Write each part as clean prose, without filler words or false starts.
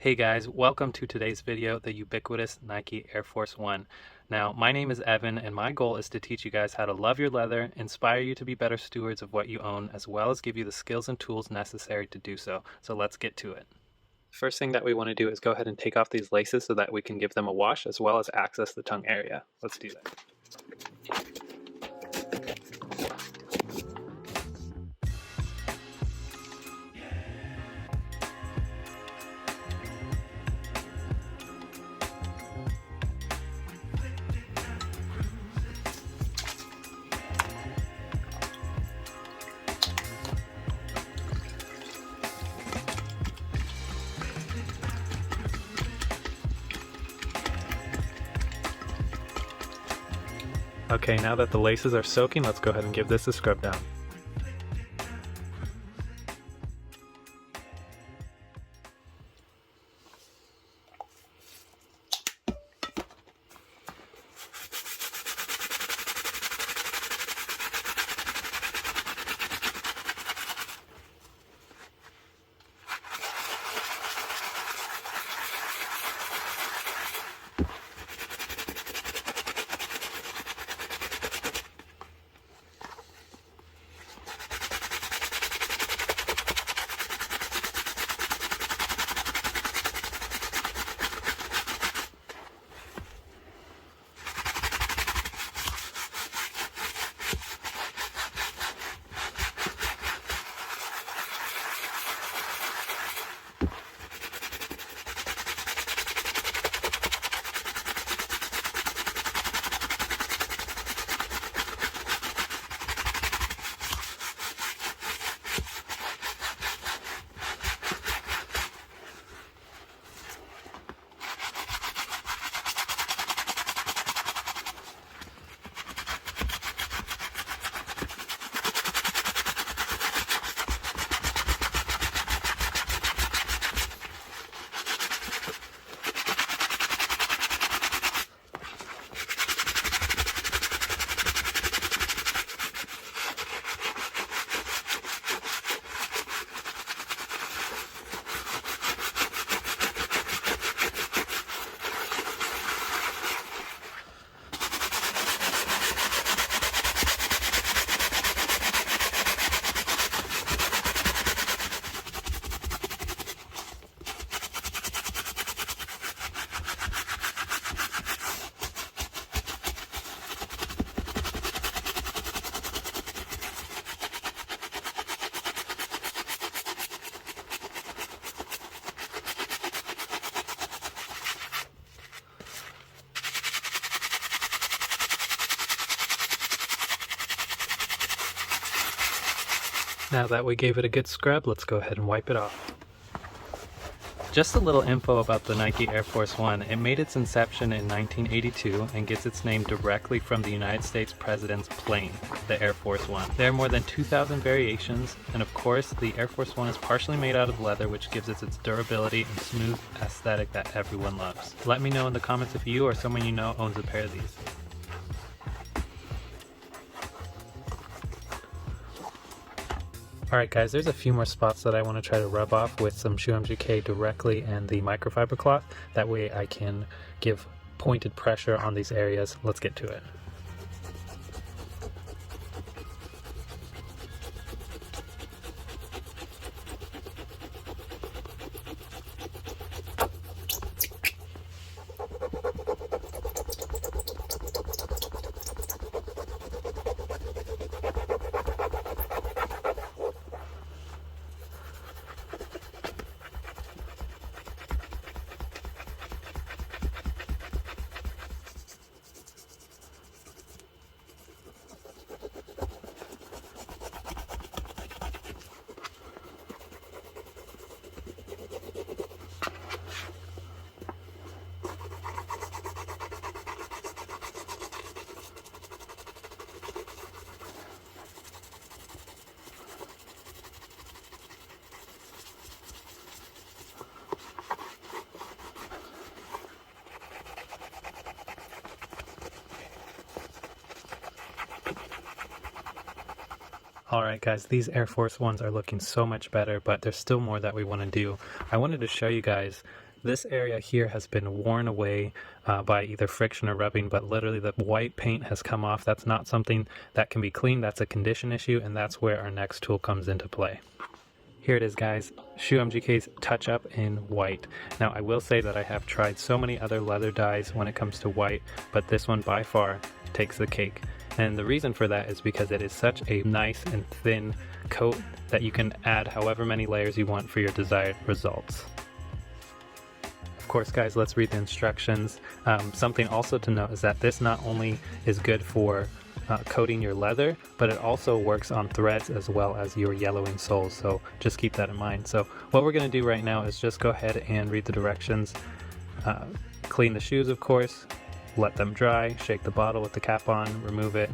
Hey guys, welcome to today's video, the ubiquitous Nike Air Force One. Now, my name is Evan and my goal is to teach you guys how to love your leather, inspire you to be better stewards of what you own, as well as give you the skills and tools necessary to do so. So let's get to it. First thing that we want to do is go ahead and take off these laces so that we can give them a wash as well as access the tongue area. Let's do that. Okay, now that the laces are soaking, let's go ahead and give this a scrub down. Now that we gave it a good scrub, let's go ahead and wipe it off. Just a little info about the Nike Air Force One. It made its inception in 1982 and gets its name directly from the United States President's plane, the Air Force One. There are more than 2,000 variations, and of course, the Air Force One is partially made out of leather, which gives it its durability and smooth aesthetic that everyone loves. Let me know in the comments if you or someone you know owns a pair of these. Alright guys, there's a few more spots that I want to try to rub off with some ShoeMGK directly and the microfiber cloth. That way I can give pointed pressure on these areas. Let's get to it. Alright guys, these Air Force Ones are looking so much better, but there's still more that we want to do. I wanted to show you guys This area here has been worn away by either friction or rubbing, but literally the white paint has come off. That's not something that can be cleaned. That's a condition issue, and that's where our next tool comes into play. Here it is, guys, ShoeMGK's Touch Up in white. Now I will say that I have tried so many other leather dyes when it comes to white, but this one by far takes the cake. And the reason for that is because it is such a nice and thin coat that you can add however many layers you want for your desired results. Of course, guys, let's read the instructions. Something also to note is that this not only is good for coating your leather, but it also works on threads as well as your yellowing soles, so just keep that in mind. So what we're going to do right now is just go ahead and read the directions. Clean the shoes, of course, let them dry, shake the bottle with the cap on, remove it.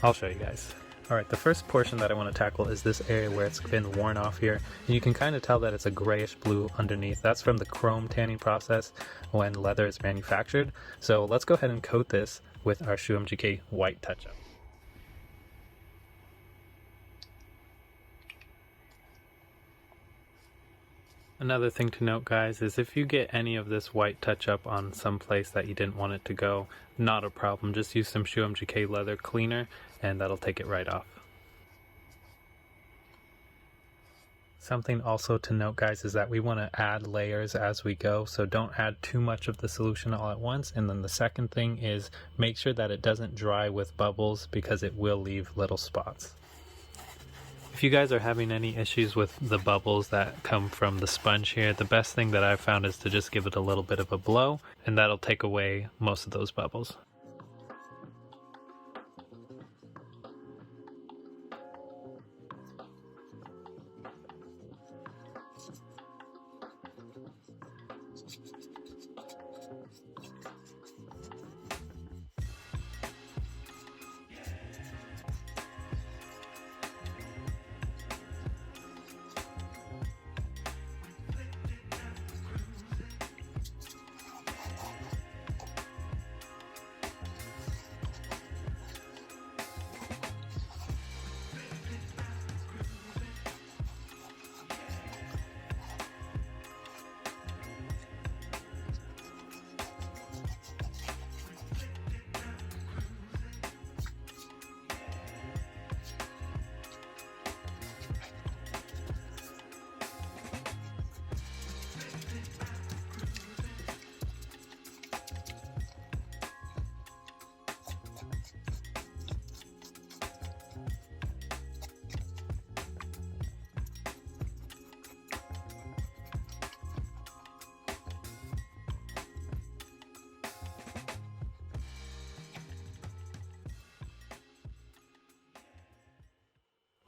I'll show you guys. Alright, the first portion that I want to tackle is this area where it's been worn off here, and you can kind of tell that it's a grayish blue underneath. That's from the chrome tanning process when leather is manufactured. So let's go ahead and coat this with our ShoeMGK white touch-up. Another thing to note, guys, is if you get any of this white touch-up on some place that you didn't want it to go, not a problem. Just use some ShoeMGK leather cleaner and that'll take it right off. Something also to note, guys, is that we want to add layers as we go, so don't add too much of the solution all at once. And then the second thing is make sure that it doesn't dry with bubbles, because it will leave little spots. If you guys are having any issues with the bubbles that come from the sponge here, the best thing that I've found is to just give it a little bit of a blow, and that'll take away most of those bubbles.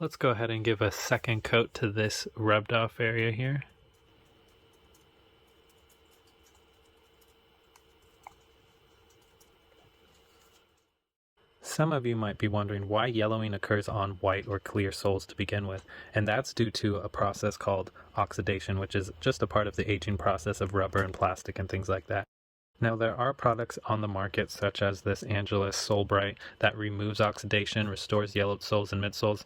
Let's go ahead and give a second coat to this rubbed off area here. Some of you might be wondering why yellowing occurs on white or clear soles to begin with, and that's due to a process called oxidation, which is just a part of the aging process of rubber and plastic and things like that. Now, there are products on the market such as this Angelus Sole Bright that removes oxidation, restores yellowed soles and midsoles.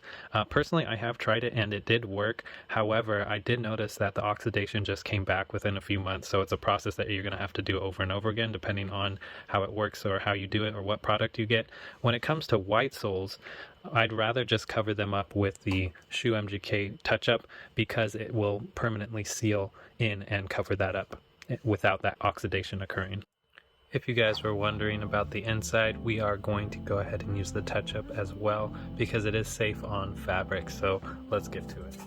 Personally, I have tried it and it did work. However, I did notice that the oxidation just came back within a few months, so it's a process that you're going to have to do over and over again depending on how it works or how you do it or what product you get. When it comes to white soles, I'd rather just cover them up with the ShoeMGK touch-up, because it will permanently seal in and cover that up without that oxidation occurring. If you guys were wondering about the inside, we are going to go ahead and use the touch-up as well because it is safe on fabric, so let's get to it.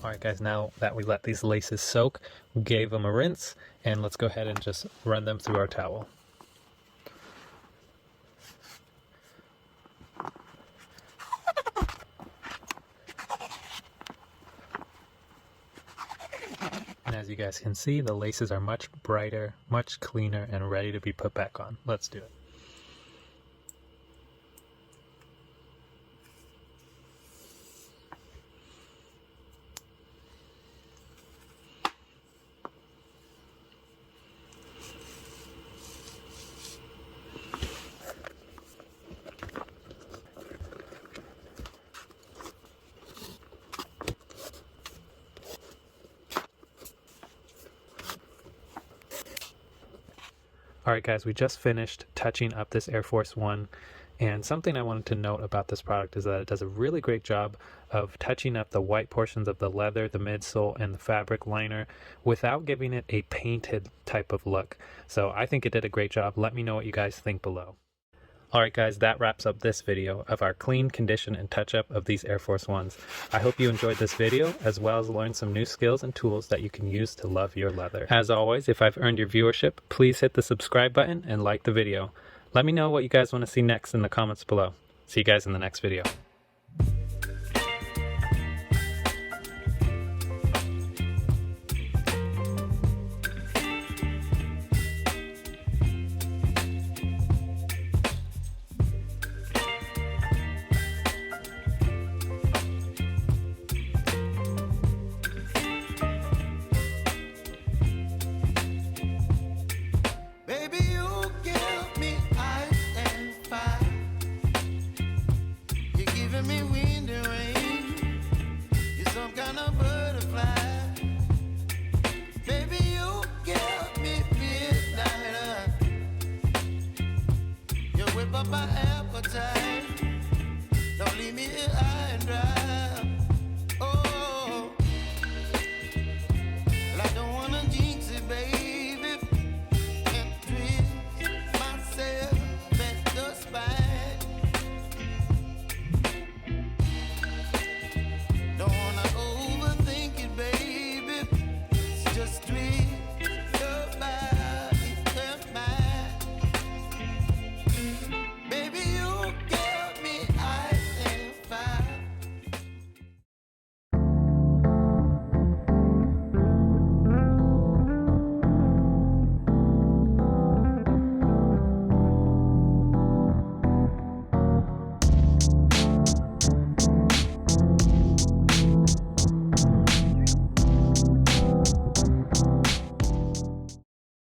Alright guys, now that we let these laces soak, we gave them a rinse, and let's go ahead and just run them through our towel. And as you guys can see, the laces are much brighter, much cleaner, and ready to be put back on. Let's do it. Alright guys, we just finished touching up this Air Force One, and something I wanted to note about this product is that it does a really great job of touching up the white portions of the leather, the midsole, and the fabric liner without giving it a painted type of look. So I think it did a great job. Let me know what you guys think below. Alright guys, that wraps up this video of our clean, condition, and touch-up of these Air Force Ones. I hope you enjoyed this video, as well as learned some new skills and tools that you can use to love your leather. As always, if I've earned your viewership, please hit the subscribe button and like the video. Let me know what you guys want to see next in the comments below. See you guys in the next video.